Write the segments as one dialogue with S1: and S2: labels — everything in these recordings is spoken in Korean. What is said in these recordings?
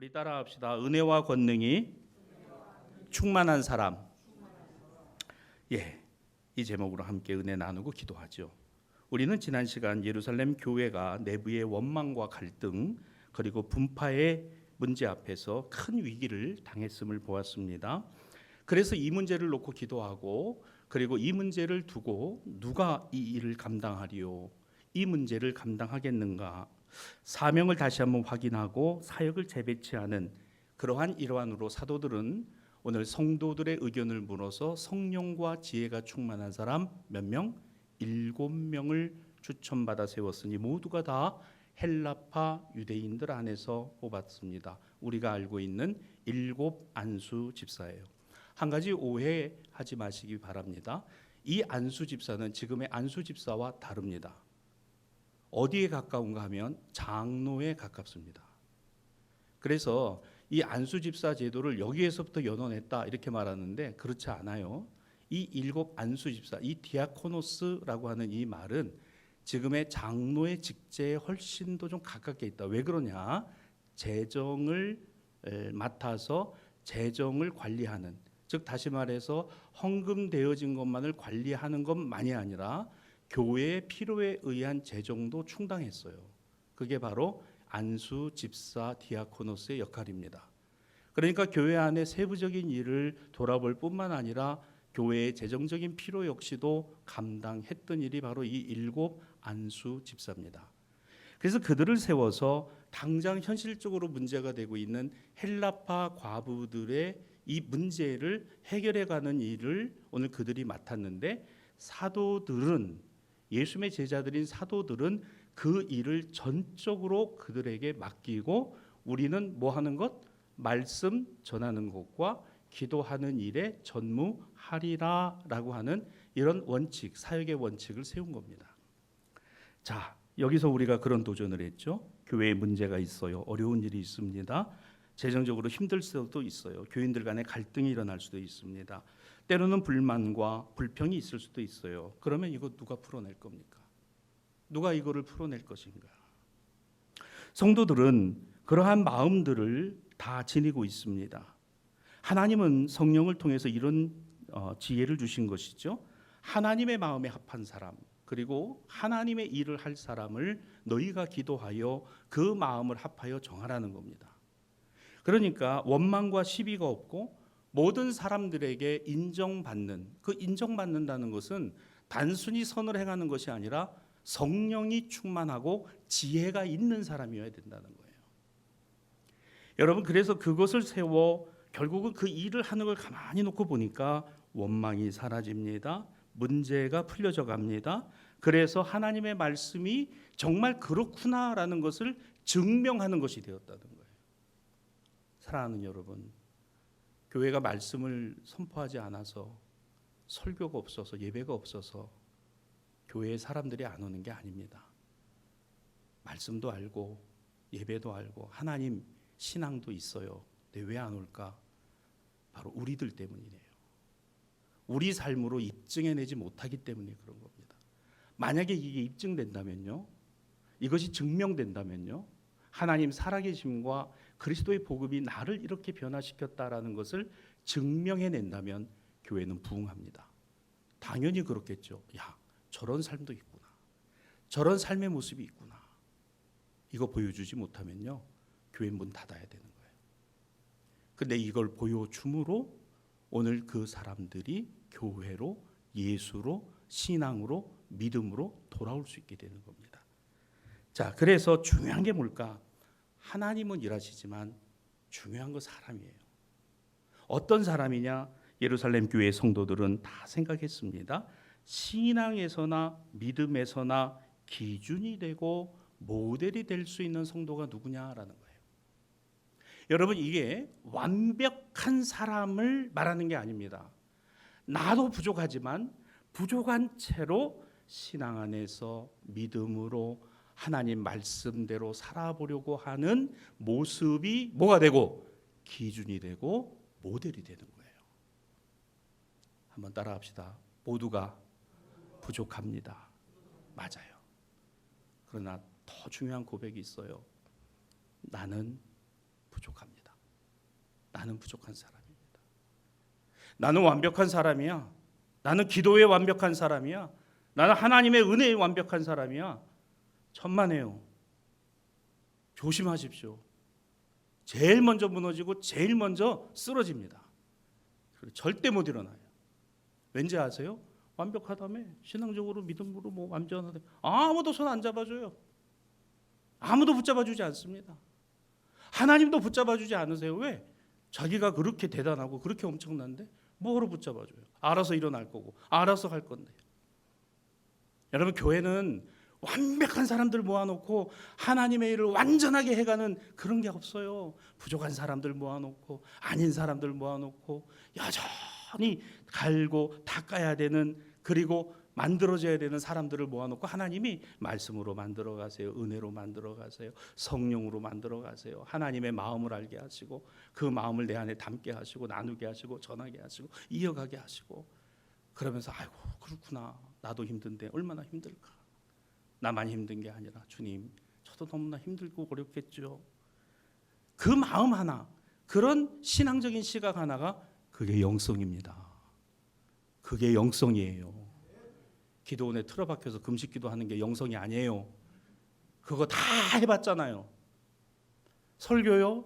S1: 우리 따라합시다. 은혜와 권능이 충만한 사람. 이 제목으로 함께 은혜 나누고 기도하죠. 우리는 지난 시간 예루살렘 교회가 내부의 원망과 갈등 그리고 분파의 문제 앞에서 큰 위기를 당했음을 보았습니다. 그래서 이 문제를 놓고 기도하고, 그리고 이 문제를 두고 누가 이 일을 감당하리요? 이 문제를 감당하겠는가? 사명을 다시 한번 확인하고 사역을 재배치하는 그러한 일환으로 사도들은 오늘 성도들의 의견을 물어서 성령과 지혜가 충만한 사람 몇 명? 7명을 추천받아 세웠으니 모두가 다 헬라파 유대인들 안에서 뽑았습니다. 우리가 알고 있는 7 안수 집사예요. 한 가지 오해하지 마시기 바랍니다. 이 안수 집사는 지금의 안수 집사와 다릅니다. 어디에 가까운가 하면 장로에 가깝습니다. 그래서 이 안수 집사 제도를 여기에서부터 연원했다 이렇게 말하는데 그렇지 않아요. 이 7 안수 집사, 이 디아코노스라고 하는 이 말은 지금의 장로의 직제에 훨씬 더 좀 가깝게 있다. 왜 그러냐? 재정을 맡아서 재정을 관리하는, 즉 다시 말해서 헌금되어진 것만을 관리하는 것만이 아니라 교회의 필요에 의한 재정도 충당했어요. 그게 바로 안수 집사 디아코노스의 역할입니다. 그러니까 교회 안에 세부적인 일을 돌아볼 뿐만 아니라 교회의 재정적인 필요 역시도 감당했던 일이 바로 이 7 안수 집사입니다. 그래서 그들을 세워서 당장 현실적으로 문제가 되고 있는 헬라파 과부들의 이 문제를 해결해가는 일을 오늘 그들이 맡았는데, 사도들은, 예수님의 제자들인 사도들은 그 일을 전적으로 그들에게 맡기고 우리는 뭐 하는 것? 말씀 전하는 것과 기도하는 일에 전무하리라라고 하는 이런 원칙, 사역의 원칙을 세운 겁니다. 자, 여기서 우리가 그런 도전을 했죠. 교회에 문제가 있어요. 어려운 일이 있습니다. 재정적으로 힘들 수도 있어요. 교인들 간에 갈등이 일어날 수도 있습니다. 때로는 불만과 불평이 있을 수도 있어요. 그러면 이거 누가 풀어낼 겁니까? 누가 이거를 풀어낼 것인가? 성도들은 그러한 마음들을 다 지니고 있습니다. 하나님은 성령을 통해서 이런 지혜를 주신 것이죠. 하나님의 마음에 합한 사람, 그리고 하나님의 일을 할 사람을 너희가 기도하여 그 마음을 합하여 정하라는 겁니다. 그러니까 원망과 시비가 없고 모든 사람들에게 인정받는, 그 인정받는다는 것은 단순히 선을 행하는 것이 아니라 성령이 충만하고 지혜가 있는 사람이어야 된다는 거예요. 여러분, 그래서 그것을 세워 결국은 그 일을 하는 걸 가만히 놓고 보니까 원망이 사라집니다. 문제가 풀려져 갑니다. 그래서 하나님의 말씀이 정말 그렇구나라는 것을 증명하는 것이 되었다는 거예요. 사랑하는 여러분, 교회가 말씀을 선포하지 않아서, 설교가 없어서, 예배가 없어서 교회에 사람들이 안 오는 게 아닙니다. 말씀도 알고 예배도 알고 하나님 신앙도 있어요. 근데 왜 안 올까? 바로 우리들 때문이에요. 우리 삶으로 입증해내지 못하기 때문에 그런 겁니다. 만약에 이게 입증된다면요, 이것이 증명된다면요, 하나님 살아계심과 그리스도의 복음이 나를 이렇게 변화시켰다라는 것을 증명해낸다면 교회는 부흥합니다. 당연히 그렇겠죠. 야, 저런 삶도 있구나. 저런 삶의 모습이 있구나. 이거 보여주지 못하면요, 교회 문 닫아야 되는 거예요. 근데 이걸 보여줌으로 오늘 그 사람들이 교회로, 예수로, 신앙으로, 믿음으로 돌아올 수 있게 되는 겁니다. 자, 그래서 중요한 게 뭘까? 하나님은 일하시지만 중요한 건 사람이에요. 어떤 사람이냐? 예루살렘 교회 성도들은 다 생각했습니다. 신앙에서나 믿음에서나 기준이 되고 모델이 될 수 있는 성도가 누구냐라는 거예요. 여러분, 이게 완벽한 사람을 말하는 게 아닙니다. 나도 부족하지만 부족한 채로 신앙 안에서 믿음으로 하나님 말씀대로 살아보려고 하는 모습이 뭐가 되고 기준이 되고 모델이 되는 거예요. 한번 따라합시다. 모두가 부족합니다. 맞아요. 그러나 더 중요한 고백이 있어요. 나는 부족합니다. 나는 부족한 사람입니다. 나는 완벽한 사람이야. 나는 기도에 완벽한 사람이야. 나는 하나님의 은혜에 완벽한 사람이야. 천만에요. 조심하십시오. 제일 먼저 무너지고 제일 먼저 쓰러집니다. 절대 못 일어나요. 왠지 아세요? 완벽하다며, 신앙적으로 믿음으로 뭐 완전하다. 아무도 손 안 잡아줘요. 아무도 붙잡아주지 않습니다. 하나님도 붙잡아주지 않으세요. 왜? 자기가 그렇게 대단하고 그렇게 엄청난데 뭐로 붙잡아줘요? 알아서 일어날 거고 알아서 할 건데. 여러분, 교회는 완벽한 사람들 모아놓고 하나님의 일을 완전하게 해가는 그런 게 없어요. 부족한 사람들 모아놓고 아닌 사람들 모아놓고 여전히 갈고 닦아야 되는, 그리고 만들어져야 되는 사람들을 모아놓고 하나님이 말씀으로 만들어 가세요. 은혜로 만들어 가세요. 성령으로 만들어 가세요. 하나님의 마음을 알게 하시고 그 마음을 내 안에 담게 하시고 나누게 하시고 전하게 하시고 이어가게 하시고, 그러면서 아이고 그렇구나, 나도 힘든데 얼마나 힘들까. 나만 힘든 게 아니라 주님, 저도 너무나 힘들고 어렵겠죠. 그 마음 하나, 그런 신앙적인 시각 하나가 그게 영성입니다. 그게 영성이에요. 기도원에 틀어박혀서 금식기도 하는 게 영성이 아니에요. 그거 다 해봤잖아요. 설교요?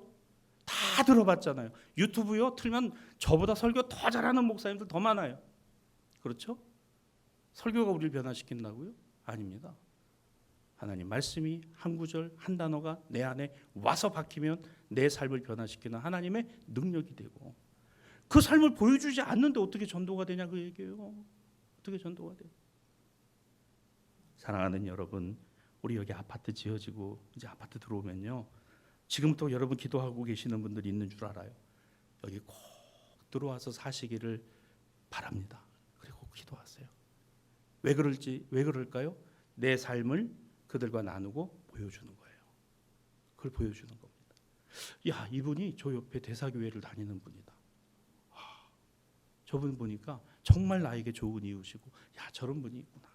S1: 다 들어봤잖아요. 유튜브요? 틀면 저보다 설교 더 잘하는 목사님들 더 많아요. 그렇죠? 설교가 우리를 변화시킨다고요? 아닙니다. 하나님 말씀이 한 구절 한 단어가 내 안에 와서 박히면 내 삶을 변화시키는 하나님의 능력이 되고, 그 삶을 보여주지 않는데 어떻게 전도가 되냐 그 얘기예요. 어떻게 전도가 돼요? 사랑하는 여러분, 우리 여기 아파트 지어지고 이제 아파트 들어오면요, 지금부터 여러분 기도하고 계시는 분들이 있는 줄 알아요. 여기 꼭 들어와서 사시기를 바랍니다. 그리고 기도하세요. 왜 그럴까요? 내 삶을 그들과 나누고 보여주는 거예요. 그걸 보여주는 겁니다. 야, 이분이 저 옆에 대사교회를 다니는 분이다. 저분 보니까 정말 나에게 좋은 이웃이고, 야, 저런 분이 있구나.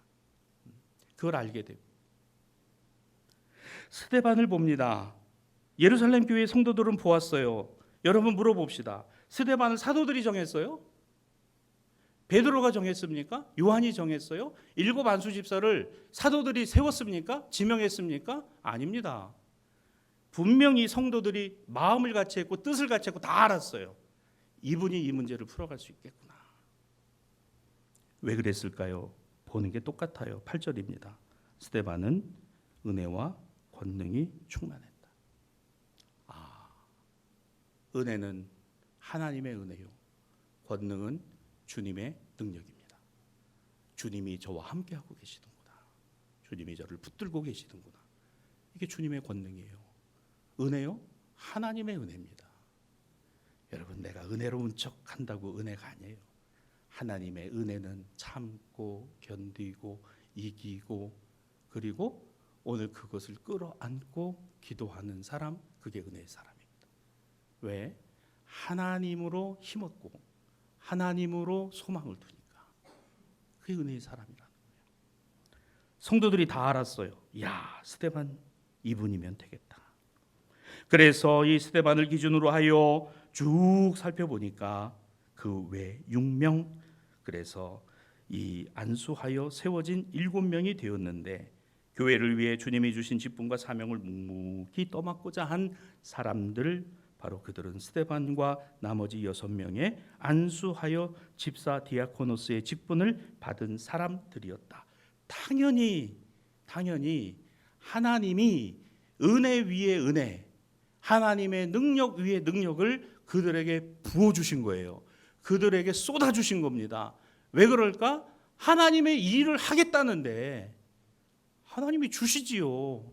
S1: 그걸 알게 되고. 스데반을 봅니다. 예루살렘 교회 성도들은 보았어요. 여러분 물어봅시다. 스데반을 사도들이 정했어요? 베드로가 정했습니까? 요한이 정했어요? 7 안수 집사를 사도들이 세웠습니까? 지명했습니까? 아닙니다. 분명히 성도들이 마음을 같이 했고 뜻을 같이 했고 다 알았어요. 이분이 이 문제를 풀어갈 수 있겠구나. 왜 그랬을까요? 보는 게 똑같아요. 8절입니다. 스데반은 은혜와 권능이 충만했다. 은혜는 하나님의 은혜요, 권능은 주님의 능력입니다. 주님이 저와 함께하고 계시는구나. 주님이 저를 붙들고 계시는구나. 이게 주님의 권능이에요. 은혜요? 하나님의 은혜입니다. 여러분, 내가 은혜로운 척 한다고 은혜가 아니에요. 하나님의 은혜는 참고 견디고 이기고, 그리고 오늘 그것을 끌어안고 기도하는 사람, 그게 은혜의 사람입니다. 왜? 하나님으로 힘없고 하나님으로 소망을 두니까. 그게 은혜의 사람이라는 거예요. 성도들이 다 알았어요. 야, 스데반 이분이면 되겠다. 그래서 이 스데반을 기준으로 하여 쭉 살펴보니까 그 외 6명, 그래서 이 안수하여 세워진 7명이 되었는데, 교회를 위해 주님이 주신 직분과 사명을 묵묵히 떠맡고자 한 사람들, 바로 그들은 스데반과 나머지 6명의 안수하여 집사 디아코노스의 직분을 받은 사람들이었다. 당연히 하나님이 은혜 위에 은혜, 하나님의 능력 위에 능력을 그들에게 부어주신 거예요. 그들에게 쏟아주신 겁니다. 왜 그럴까? 하나님의 일을 하겠다는데 하나님이 주시지요.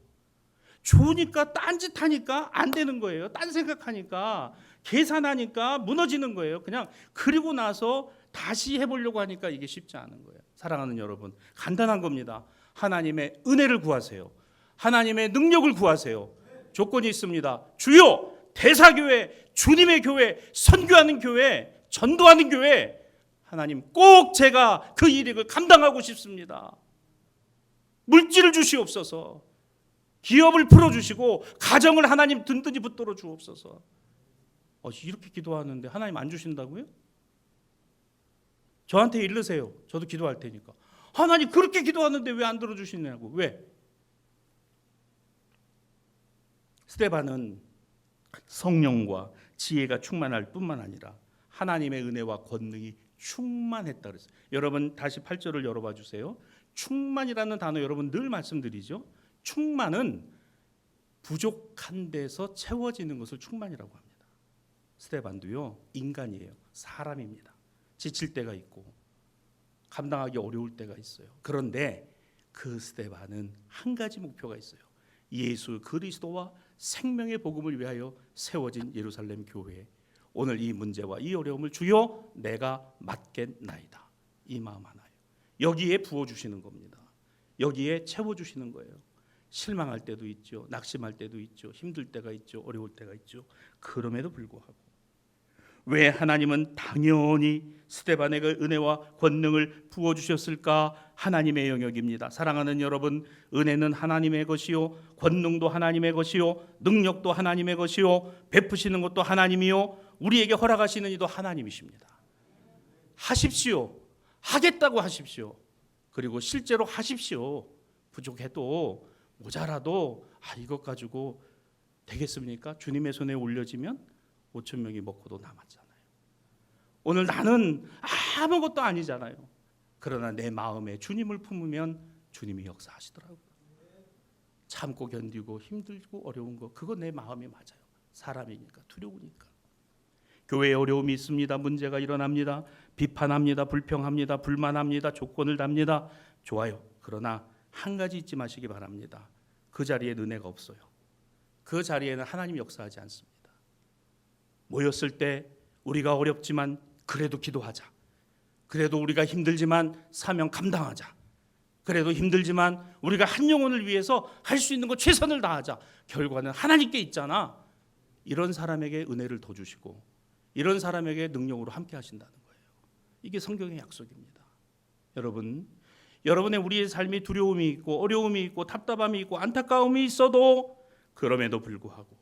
S1: 좋으니까 딴짓하니까 안 되는 거예요. 딴 생각하니까, 계산하니까 무너지는 거예요. 그냥 그리고 나서 다시 해보려고 하니까 이게 쉽지 않은 거예요. 사랑하는 여러분, 간단한 겁니다. 하나님의 은혜를 구하세요. 하나님의 능력을 구하세요. 조건이 있습니다. 주여, 대사교회, 주님의 교회, 선교하는 교회, 전도하는 교회, 하나님 꼭 제가 그 일을 감당하고 싶습니다. 물질을 이렇게 기도하는데 하나님 안 주신다고요? 저한테 일르세요. 저도 기도할 테니까. 하나님 그렇게 기도하는데 왜 안 들어주시냐고. 왜? 스데반은 성령과 지혜가 충만할 뿐만 아니라 하나님의 은혜와 권능이 충만했다 그랬어요. 여러분 다시 8절을 열어봐 주세요. 충만이라는 단어 여러분 늘 말씀드리죠. 충만은 부족한 데서 채워지는 것을 충만이라고 합니다. 스데반도요 인간이에요. 사람입니다. 지칠 때가 있고 감당하기 어려울 때가 있어요. 그런데 그 스데반은 한 가지 목표가 있어요. 예수 그리스도와 생명의 복음을 위하여 세워진 예루살렘 교회. 오늘 이 문제와 이 어려움을 주여 내가 맡겠나이다. 이 마음 하나예요. 여기에 부어주시는 겁니다. 여기에 채워주시는 거예요. 실망할 때도 있죠. 낙심할 때도 있죠. 힘들 때가 있죠. 어려울 때가 있죠. 그럼에도 불구하고 왜 하나님은 당연히 스데반에게 은혜와 권능을 부어주셨을까? 하나님의 영역입니다. 사랑하는 여러분, 은혜는 하나님의 것이요 권능도 하나님의 것이요 능력도 하나님의 것이요 베푸시는 것도 하나님이요 우리에게 허락하시는 이도 하나님이십니다. 하십시오. 하겠다고 하십시오. 그리고 실제로 하십시오. 부족해도 모자라도 이것 가지고 되겠습니까? 주님의 손에 올려지면 5천 명이 먹고도 남았잖아요. 오늘 나는 아무것도 아니잖아요. 그러나 내 마음에 주님을 품으면 주님이 역사하시더라고요. 참고 견디고 힘들고 어려운 거 그거 내 마음에 맞아요. 사람이니까 두려우니까. 교회에 어려움이 있습니다. 문제가 일어납니다. 비판합니다. 불평합니다. 불만합니다. 조건을 답니다. 좋아요. 그러나 한 가지 잊지 마시기 바랍니다. 그 자리에 은혜가 없어요. 그 자리에는 하나님이 역사하지 않습니다. 모였을 때 우리가 어렵지만 그래도 기도하자. 그래도 우리가 힘들지만 사명 감당하자. 그래도 힘들지만 우리가 한 영혼을 위해서 할 수 있는 것 최선을 다하자. 결과는 하나님께 있잖아. 이런 사람에게 은혜를 더 주시고 이런 사람에게 능력으로 함께 하신다는 거예요. 이게 성경의 약속입니다. 여러분의 우리의 삶이 두려움이 있고 어려움이 있고 답답함이 있고 안타까움이 있어도 그럼에도 불구하고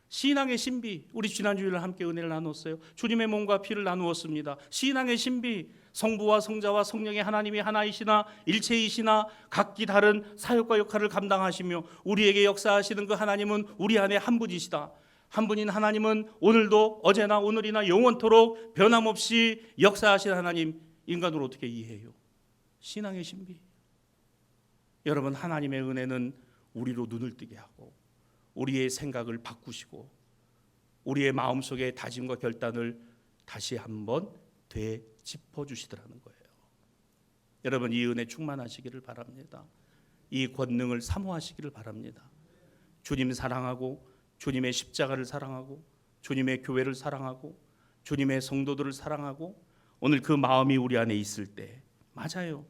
S1: 신앙의 신비, 우리 지난주일날 함께 은혜를 나눴어요. 주님의 몸과 피를 나누었습니다. 신앙의 신비, 성부와 성자와 성령의 하나님이 하나이시나 일체이시나 각기 다른 사역과 역할을 감당하시며 우리에게 역사하시는 그 하나님은 우리 안에 한 분이시다. 한 분인 하나님은 오늘도 어제나 오늘이나 영원토록 변함없이 역사하시는 하나님, 인간으로 어떻게 이해해요? 신앙의 신비. 여러분, 하나님의 은혜는 우리로 눈을 뜨게 하고 우리의 생각을 바꾸시고 우리의 마음속의 다짐과 결단을 다시 한번 되짚어 주시더라는 거예요. 여러분, 이 은혜 충만하시기를 바랍니다. 이 권능을 사모하시기를 바랍니다. 주님 사랑하고 주님의 십자가를 사랑하고 주님의 교회를 사랑하고 주님의 성도들을 사랑하고 오늘 그 마음이 우리 안에 있을 때 맞아요.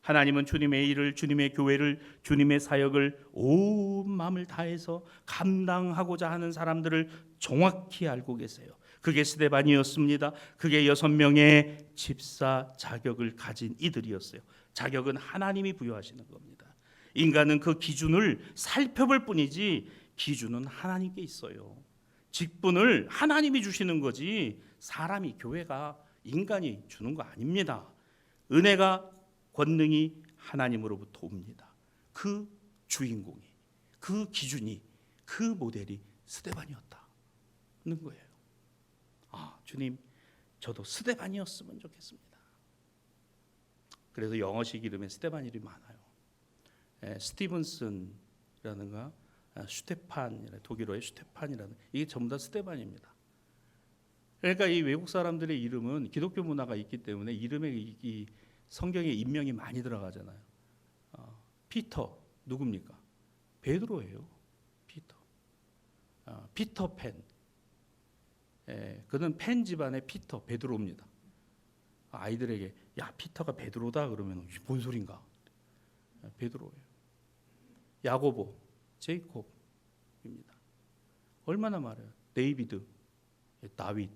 S1: 하나님은 주님의 일을, 주님의 교회를, 주님의 사역을 온 마음을 다해서 감당하고자 하는 사람들을 정확히 알고 계세요. 그게 스데반이었습니다. 그게 6명의 집사 자격을 가진 이들이었어요. 자격은 하나님이 부여하시는 겁니다. 인간은 그 기준을 살펴볼 뿐이지 기준은 하나님께 있어요. 직분을 하나님이 주시는 거지 사람이, 교회가, 인간이 주는 거 아닙니다. 은혜가, 권능이 하나님으로부터 옵니다. 그 주인공이, 그 기준이, 그 모델이 스데반이었다는 거예요. 주님, 저도 스데반이었으면 좋겠습니다. 그래서 영어식 이름에 스데반 이름이 많아요. 스티븐슨이라든가 슈테판, 독일어의 슈테판이라는, 이게 전부 다 스데반입니다. 그러니까 이 외국 사람들의 이름은 기독교 문화가 있기 때문에 이름에 이 성경에 인명이 많이 들어가잖아요. 피터 누굽니까? 베드로예요. 피터. 피터팬. 그는 팬 집안의 피터, 베드로입니다. 아이들에게 야, 피터가 베드로다 그러면 뭔 소린가? 베드로예요. 야고보, 제이콥입니다. 얼마나 많아요. 데이비드, 다윗.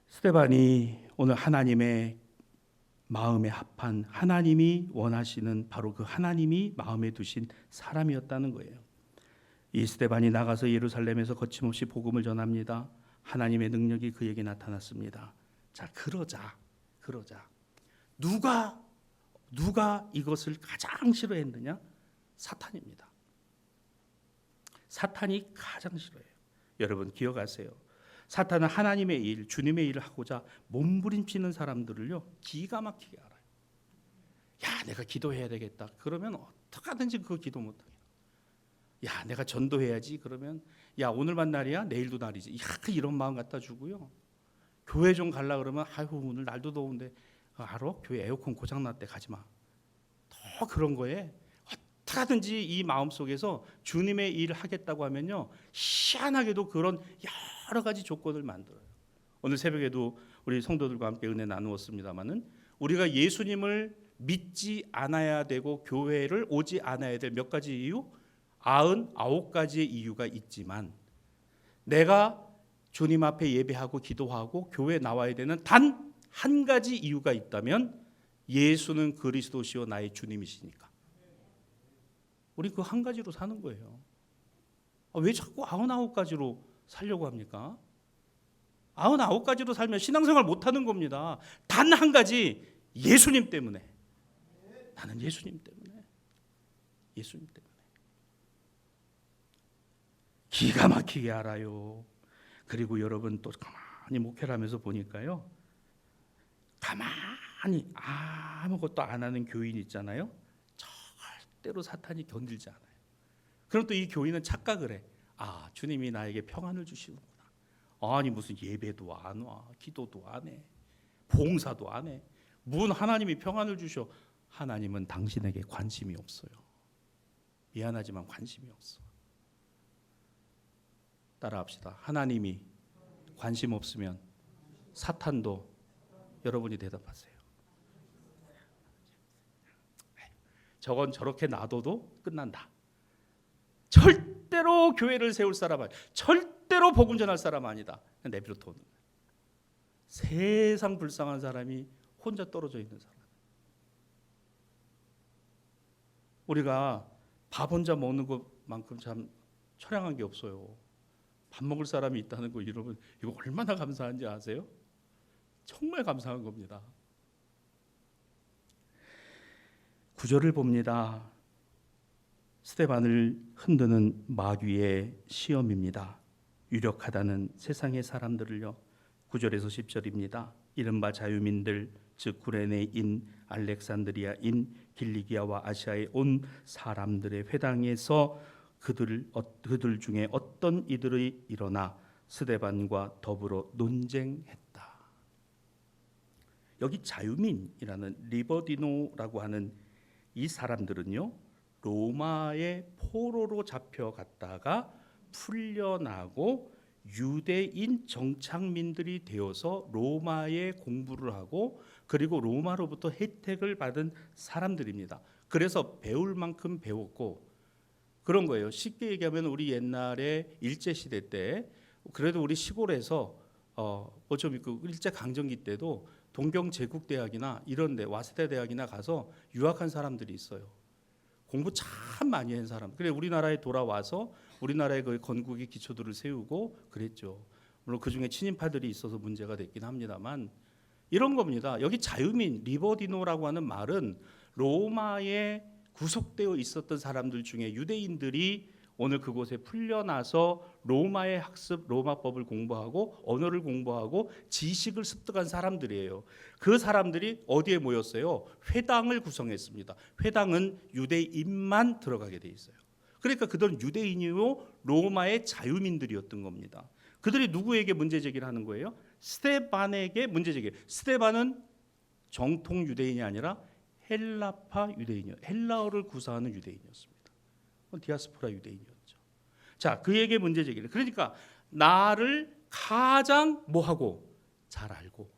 S1: 스데반이 오늘 하나님의 마음에 합한, 하나님이 원하시는 바로 그 하나님이 마음에 두신 사람이었다는 거예요. 이 스데반이 나가서 예루살렘에서 거침없이 복음을 전합니다. 하나님의 능력이 그에게 나타났습니다. 자, 그러자 누가 이것을 가장 싫어했느냐? 사탄입니다. 사탄이 가장 싫어해요. 여러분 기억하세요. 사탄은 하나님의 일, 주님의 일을 하고자 몸부림치는 사람들을요 기가 막히게 알아요. 야, 내가 기도해야 되겠다. 그러면 어떡하든지 그 기도 못하게. 야, 내가 전도해야지. 그러면 야, 오늘만 날이야? 내일도 날이지. 야, 이런 마음 갖다 주고요. 교회 좀 갈라 그러면 아유, 오늘 날도 더운데 알아? 교회 에어컨 고장났대. 가지 마. 더 그런 거에 어떻게든지 이 마음속에서 주님의 일을 하겠다고 하면요 희한하게도 그런 여러 가지 조건을 만들어요. 오늘 새벽에도 우리 성도들과 함께 은혜 나누었습니다마는 우리가 예수님을 믿지 않아야 되고 교회를 오지 않아야 될 몇 가지 이유? 99가지의 이유가 있지만 내가 주님 앞에 예배하고 기도하고 교회에 나와야 되는 단 한 가지 이유가 있다면 예수는 그리스도시요 나의 주님이시니까. 우리 그 한 가지로 사는 거예요. 왜 자꾸 99가지로 살려고 합니까? 99가지로 살면 신앙생활 못하는 겁니다. 단 한 가지, 예수님 때문에. 나는 예수님 때문에. 예수님 때문에. 기가 막히게 알아요. 그리고 여러분 또 가만히 목회를 하면서 보니까요, 가만히 아무것도 안 하는 교인 있잖아요. 절대로 사탄이 견딜지 않아요. 그럼 또 이 교인은 착각을 해. 아, 주님이 나에게 평안을 주시는구나. 아니 무슨 예배도 안 와, 기도도 안 해, 봉사도 안 해. 무슨 하나님이 평안을 주셔? 하나님은 당신에게 관심이 없어요. 미안하지만 관심이 없어. 따라합시다. 하나님이 관심 없으면 사탄도 여러분이 대답하세요. 저건 저렇게 놔둬도 끝난다. 절대로 교회를 세울 사람 아니다. 절대로 복음 전할 사람 아니다. 내버려 둬는 거예요. 세상 불쌍한 사람이 혼자 떨어져 있는 사람. 우리가 밥 혼자 먹는 것만큼 참 처량한 게 없어요. 밥 먹을 사람이 있다는 거 여러분 이거 얼마나 감사한지 아세요? 정말 감사한 겁니다. 9절을 봅니다. 스데반을 흔드는 마귀의 시험입니다. 유력하다는 세상의 사람들을요. 9절에서 10절입니다. 이른바 자유민들 즉 구레네인, 알렉산드리아인, 길리기아와 아시아에 온 사람들의 회당에서 그들 중에 어떤 이들이 일어나 스데반과 더불어 논쟁했다. 여기 자유민이라는 리버디노라고 하는 이 사람들은요 로마의 포로로 잡혀갔다가 풀려나고 유대인 정착민들이 되어서 로마에 공부를 하고 그리고 로마로부터 혜택을 받은 사람들입니다. 그래서 배울 만큼 배웠고 그런 거예요. 쉽게 얘기하면 우리 옛날에 일제 시대 때 그래도 우리 시골에서 좀 일제 강점기 때도 동경제국대학이나 이런데 와세다 대학이나 가서 유학한 사람들이 있어요. 공부 참 많이 한 사람. 그래 우리나라에 돌아와서 우리나라의 그 건국의 기초들을 세우고 그랬죠. 물론 그 중에 친인파들이 있어서 문제가 됐긴 합니다만 이런 겁니다. 여기 자유민 리버디노라고 하는 말은 로마에 구속되어 있었던 사람들 중에 유대인들이 오늘 그곳에 풀려나서 로마의 학습, 로마법을 공부하고 언어를 공부하고 지식을 습득한 사람들이에요. 그 사람들이 어디에 모였어요? 회당을 구성했습니다. 회당은 유대인만 들어가게 돼 있어요. 그러니까 그들은 유대인이요 로마의 자유민들이었던 겁니다. 그들이 누구에게 문제 제기를 하는 거예요? 스데반에게 문제 제기. 스데반은 정통 유대인이 아니라 헬라파 유대인이요. 헬라어를 구사하는 유대인이었습니다. 디아스포라 유대인이었죠. 자, 그에게 문제 제기를. 그러니까 나를 가장 뭐하고 잘 알고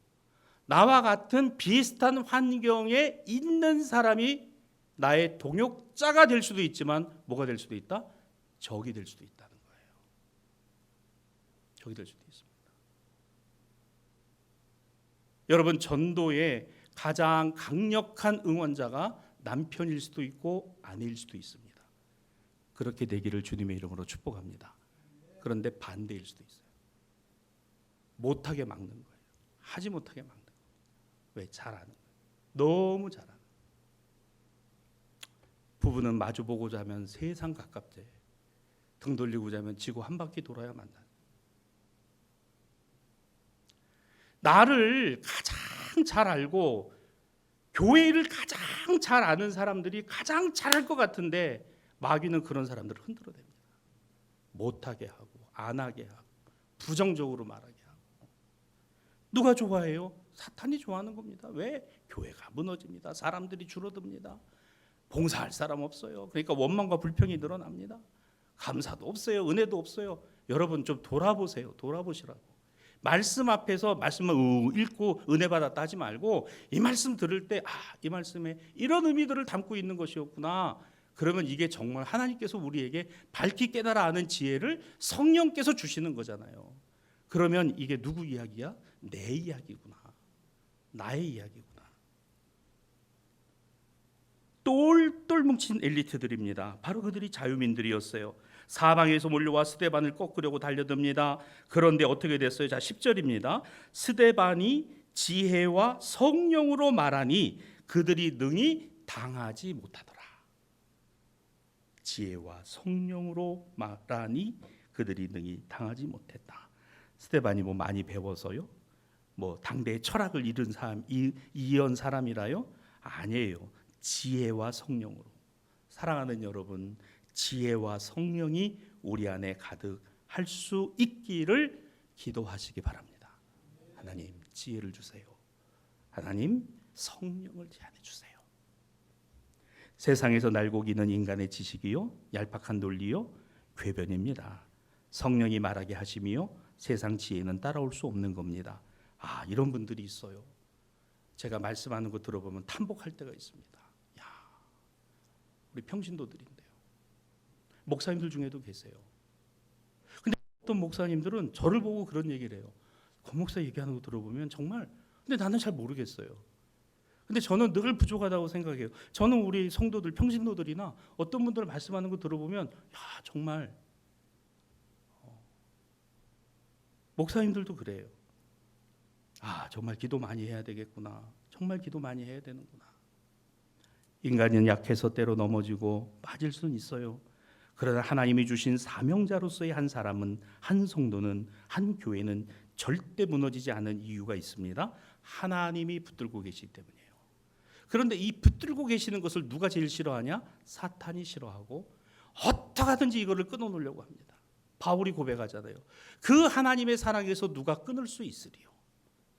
S1: 나와 같은 비슷한 환경에 있는 사람이 나의 동역자가 될 수도 있지만 뭐가 될 수도 있다? 적이 될 수도 있다는 거예요. 적이 될 수도 있습니다. 여러분 전도의 가장 강력한 응원자가 남편일 수도 있고 아내일 수도 있습니다. 그렇게 되기를 주님의 이름으로 축복합니다. 그런데 반대일 수도 있어요. 못하게 막는 거예요. 하지 못하게 막는 거예요. 왜? 잘하는 거예요. 너무 잘하는 거예요. 부부는 마주보고자 하면 세상 가깝대. 등 돌리고자 하면 지구 한 바퀴 돌아야 만나. 나를 가장 잘 알고 교회를 가장 잘 아는 사람들이 가장 잘할 것 같은데 마귀는 그런 사람들을 흔들어댑니다. 못하게 하고 안 하게 하고 부정적으로 말하게 하고. 누가 좋아해요? 사탄이 좋아하는 겁니다. 왜? 교회가 무너집니다. 사람들이 줄어듭니다. 봉사할 사람 없어요. 그러니까 원망과 불평이 늘어납니다. 감사도 없어요. 은혜도 없어요. 여러분 좀 돌아보세요. 돌아보시라고. 말씀 앞에서 말씀을 읽고 은혜 받았다 하지 말고 이 말씀 들을 때 이 말씀에 이런 의미들을 담고 있는 것이었구나. 그러면 이게 정말 하나님께서 우리에게 밝히 깨달아 아는 지혜를 성령께서 주시는 거잖아요. 그러면 이게 누구 이야기야? 내 이야기구나. 나의 이야기구나. 똘똘 뭉친 엘리트들입니다. 바로 그들이 자유민들이었어요. 사방에서 몰려와 스데반을 꺾으려고 달려듭니다. 그런데 어떻게 됐어요? 자, 10절입니다. 스데반이 지혜와 성령으로 말하니 그들이 능히 당하지 못하더라. 지혜와 성령으로 말하니 그들이 능히 당하지 못했다. 스데반이 뭐 많이 배워서요? 뭐 당대의 철학을 이은 사람이라요? 아니에요. 지혜와 성령으로. 사랑하는 여러분, 지혜와 성령이 우리 안에 가득할 수 있기를 기도하시기 바랍니다. 하나님 지혜를 주세요. 하나님 성령을 제안해 주세요. 세상에서 날고 기는 인간의 지식이요 얄팍한 논리요 궤변입니다. 성령이 말하게 하시며 세상 지혜는 따라올 수 없는 겁니다. 이런 분들이 있어요. 제가 말씀하는 거 들어보면 탐복할 때가 있습니다. 우리 평신도들인데요. 목사님들 중에도 계세요. 근데 어떤 목사님들은 저를 보고 그런 얘기를 해요. 권 목사 얘기하는 거 들어보면 정말 근데 나는 잘 모르겠어요. 근데 저는 늘 부족하다고 생각해요. 저는 우리 성도들, 평신도들이나 어떤 분들 말씀하는 거 들어보면 정말 목사님들도 그래요. 정말 기도 많이 해야 되겠구나. 정말 기도 많이 해야 되는구나. 인간은 약해서 때로 넘어지고 빠질 수는 있어요. 그러나 하나님이 주신 사명자로서의 한 사람은, 한 성도는, 한 교회는 절대 무너지지 않은 이유가 있습니다. 하나님이 붙들고 계시기 때문이에요. 그런데 이 붙들고 계시는 것을 누가 제일 싫어하냐? 사탄이 싫어하고 어떻게 하든지 이거를 끊어놓으려고 합니다. 바울이 고백하잖아요. 그 하나님의 사랑에서 누가 끊을 수 있으리요?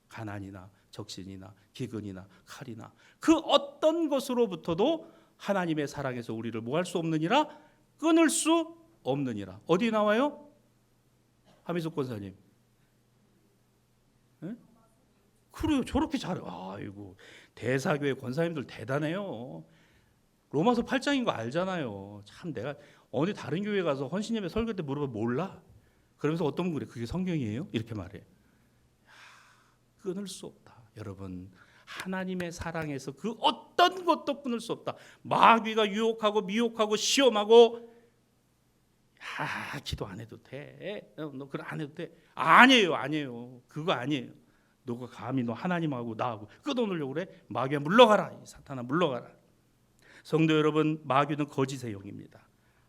S1: 가난이나 적신이나 기근이나 칼이나 그 어떤 것으로부터도 하나님의 사랑에서 우리를 뭐 할 수 없느니라? 끊을 수 없느니라. 어디 나와요? 하미숙 권사님. 네? 그래요. 저렇게 잘해. 아이고 대사교회 권사님들 대단해요. 로마서 8장인 거 알잖아요. 참 내가 어느 다른 교회 가서 헌신예배 설교 때 물어보면 몰라. 그러면서 어떤 분 그래. 그게 성경이에요? 이렇게 말해. 끊을 수 없다. 여러분 하나님의 사랑에서 그 어떤 것도 끊을 수 없다. 마귀가 유혹하고 미혹하고 시험하고 기도 안 해도 돼. 너 그거 안 해도 돼. 아니에요. 그거 아니에요. 너가 감히 너 하나님하고 나하고 끊어놓으려고 그래? 마귀야 물러가라. 이 사탄아 물러가라. 성도 여러분, 마귀는 거짓의 영입니다.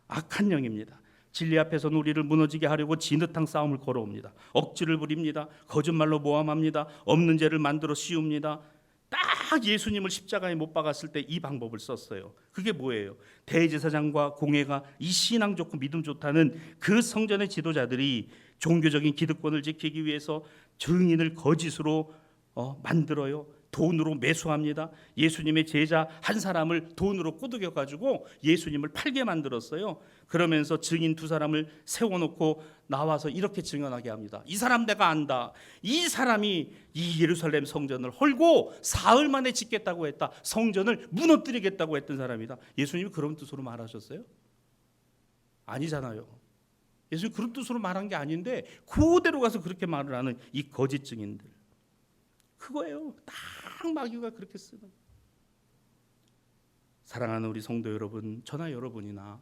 S1: 악한 영입니다. 진리 앞에서는 우리를 무너지게 하려고 진흙탕 싸움을 걸어옵니다. 억지를 부립니다. 거짓말로 모함합니다. 없는 죄를 만들어 씌웁니다. 딱 예수님을 십자가에 못 박았을 때 이 방법을 썼어요. 그게 뭐예요? 대제사장과 공회가 이 신앙 좋고 믿음 좋다는 그 성전의 지도자들이 종교적인 기득권을 지키기 위해서 증인을 거짓으로 만들어요. 돈으로 매수합니다. 예수님의 제자 한 사람을 돈으로 꼬드겨 가지고 예수님을 팔게 만들었어요. 그러면서 증인 두 사람을 세워놓고 나와서 이렇게 증언하게 합니다. 이 사람 내가 안다. 이 사람이 이 예루살렘 성전을 헐고 사흘 만에 짓겠다고 했다. 성전을 무너뜨리겠다고 했던 사람이다. 예수님이 그런 뜻으로 말하셨어요? 아니잖아요. 예수님 그런 뜻으로 말한 게 아닌데 그대로 가서 그렇게 말을 하는 이 거짓 증인들. 그거예요. 딱 마귀가 그렇게 쓰는. 사랑하는 우리 성도 여러분, 저나 여러분이나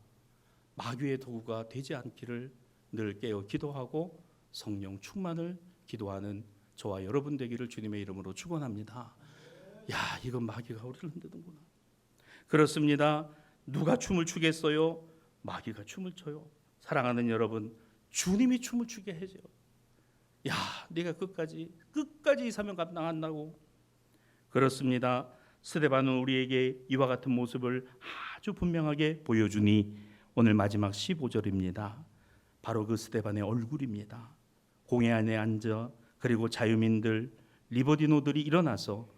S1: 마귀의 도구가 되지 않기를 늘 깨어 기도하고 성령 충만을 기도하는 저와 여러분 되기를 주님의 이름으로 축원합니다. 야, 이건 마귀가 우리를 흔드는구나. 그렇습니다. 누가 춤을 추겠어요? 마귀가 춤을 춰요. 사랑하는 여러분, 주님이 춤을 추게 해줘. 야, 네가 끝까지 이 사명 감당한다고. 그렇습니다. 스데반은 우리에게 이와 같은 모습을 아주 분명하게 보여주니 오늘 마지막 15절입니다. 바로 그 스데반의 얼굴입니다. 공회 안에 앉아 그리고 자유민들 리버디노들이 일어나서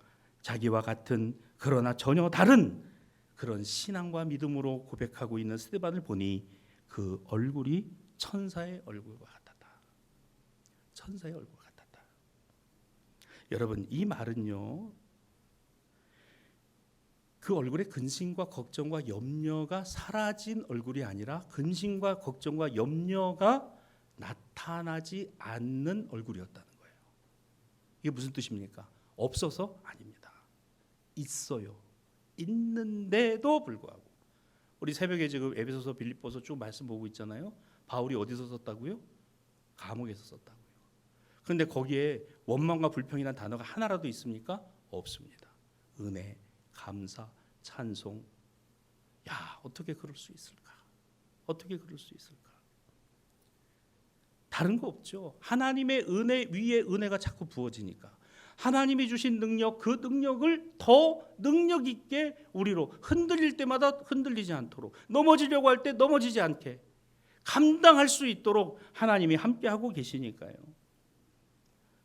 S1: 자기와 같은 그러나 전혀 다른 그런 신앙과 믿음으로 고백하고 있는 스데반을 보니 그 얼굴이 천사의 얼굴과 같았다. 천사의 얼굴 같았다. 여러분, 이 말은요, 그 얼굴에 근심과 걱정과 염려가 사라진 얼굴이 아니라 근심과 걱정과 염려가 나타나지 않는 얼굴이었다는 거예요. 이게 무슨 뜻입니까? 없어서? 아닙니다. 있어요. 있는데도 불구하고 우리 새벽에 지금 에베소서 빌립보서 쭉 말씀 보고 있잖아요. 바울이 어디서 썼다고요? 감옥에서 썼다고요. 그런데 거기에 원망과 불평이라는 단어가 하나라도 있습니까? 없습니다. 은혜, 감사, 찬송. 야, 어떻게 그럴 수 있을까? 어떻게 그럴 수 있을까? 다른 거 없죠. 하나님의 은혜 위에 은혜가 자꾸 부어지니까 하나님이 주신 능력, 그 능력을 더 능력 있게 우리로 흔들릴 때마다 흔들리지 않도록, 넘어지려고 할 때 넘어지지 않게 감당할 수 있도록 하나님이 함께하고 계시니까요.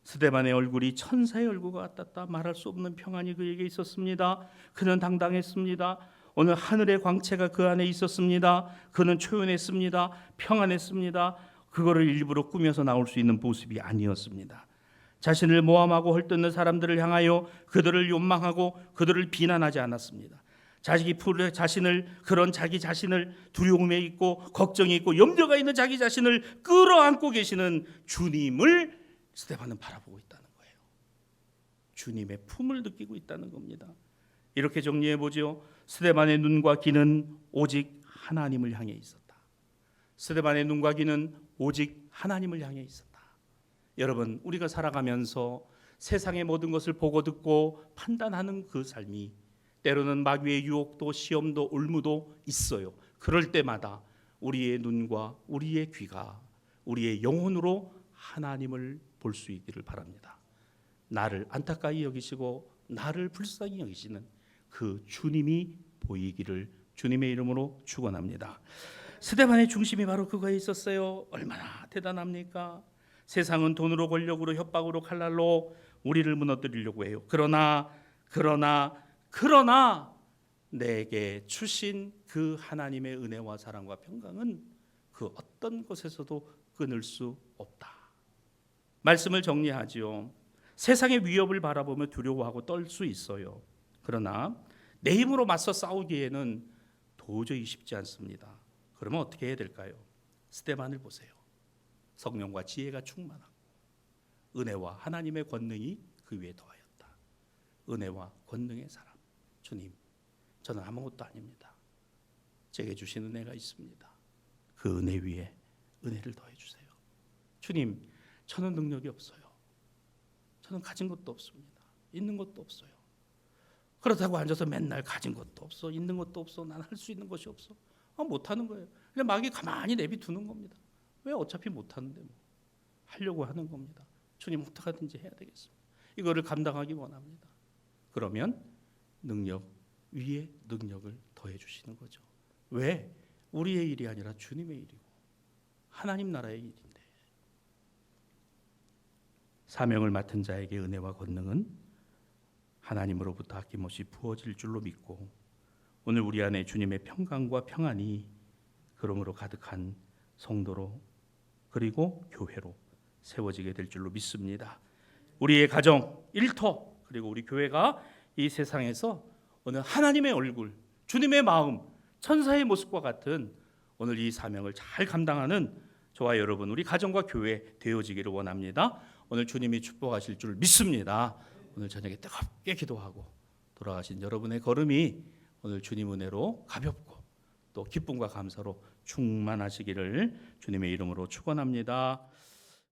S1: 스데반의 얼굴이 천사의 얼굴과 같았다. 말할 수 없는 평안이 그에게 있었습니다. 그는 당당했습니다. 오늘 하늘의 광채가 그 안에 있었습니다. 그는 초연했습니다. 평안했습니다. 그거를 일부러 꾸며서 나올 수 있는 모습이 아니었습니다. 자신을 모함하고 헐뜯는 사람들을 향하여 그들을 욕망하고 그들을 비난하지 않았습니다. 자기 자신을 두려움에 있고 걱정이 있고 염려가 있는 자기 자신을 끌어안고 계시는 주님을 스데반은 바라보고 있다는 거예요. 주님의 품을 느끼고 있다는 겁니다. 이렇게 정리해 보죠. 스데반의 눈과 귀는 오직 하나님을 향해 있었다. 스데반의 눈과 귀는 오직 하나님을 향해 있었다. 여러분, 우리가 살아가면서 세상의 모든 것을 보고 듣고 판단하는 그 삶이 때로는 마귀의 유혹도 시험도 올무도 있어요. 그럴 때마다 우리의 눈과 우리의 귀가 우리의 영혼으로 하나님을 볼 수 있기를 바랍니다. 나를 안타까이 여기시고 나를 불쌍히 여기시는 그 주님이 보이기를 주님의 이름으로 축원합니다. 스데반의 중심이 바로 그거에 있었어요. 얼마나 대단합니까? 세상은 돈으로 권력으로 협박으로 칼날로 우리를 무너뜨리려고 해요. 그러나 내게 주신 그 하나님의 은혜와 사랑과 평강은 그 어떤 것에서도 끊을 수 없다. 말씀을 정리하지요. 세상의 위협을 바라보며 두려워하고 떨 수 있어요. 그러나 내 힘으로 맞서 싸우기에는 도저히 쉽지 않습니다. 그러면 어떻게 해야 될까요? 스데반을 보세요. 성령과 지혜가 충만하고 은혜와 하나님의 권능이 그 위에 더하였다. 은혜와 권능의 사람. 주님, 저는 아무것도 아닙니다. 제게 주신 은혜가 있습니다. 그 은혜 위에 은혜를 더해 주세요. 주님, 저는 능력이 없어요. 저는 가진 것도 없습니다. 있는 것도 없어요. 그렇다고 앉아서 맨날 가진 것도 없어, 있는 것도 없어, 난 할 수 있는 것이 없어. 못하는 거예요. 그냥 마귀 가만히 내비두는 겁니다. 왜? 어차피 못하는데 뭐. 하려고 하는 겁니다. 주님, 어떻게든지 해야 되겠습니다. 이거를 감당하기 원합니다. 그러면 능력 위에 능력을 더해 주시는 거죠. 왜? 우리의 일이 아니라 주님의 일이고 하나님 나라의 일인데. 사명을 맡은 자에게 은혜와 권능은 하나님으로부터 아낌없이 부어질 줄로 믿고 오늘 우리 안에 주님의 평강과 평안이 그러므로 가득한 성도로 그리고 교회로 세워지게 될 줄로 믿습니다. 우리의 가정, 일터 그리고 우리 교회가 이 세상에서 오늘 하나님의 얼굴, 주님의 마음, 천사의 모습과 같은 오늘 이 사명을 잘 감당하는 저와 여러분, 우리 가정과 교회 되어지기를 원합니다. 오늘 주님이 축복하실 줄 믿습니다. 오늘 저녁에 뜨겁게 기도하고 돌아가신 여러분의 걸음이 오늘 주님 은혜로 가볍고 또 기쁨과 감사로 충만하시기를 주님의 이름으로 축원합니다.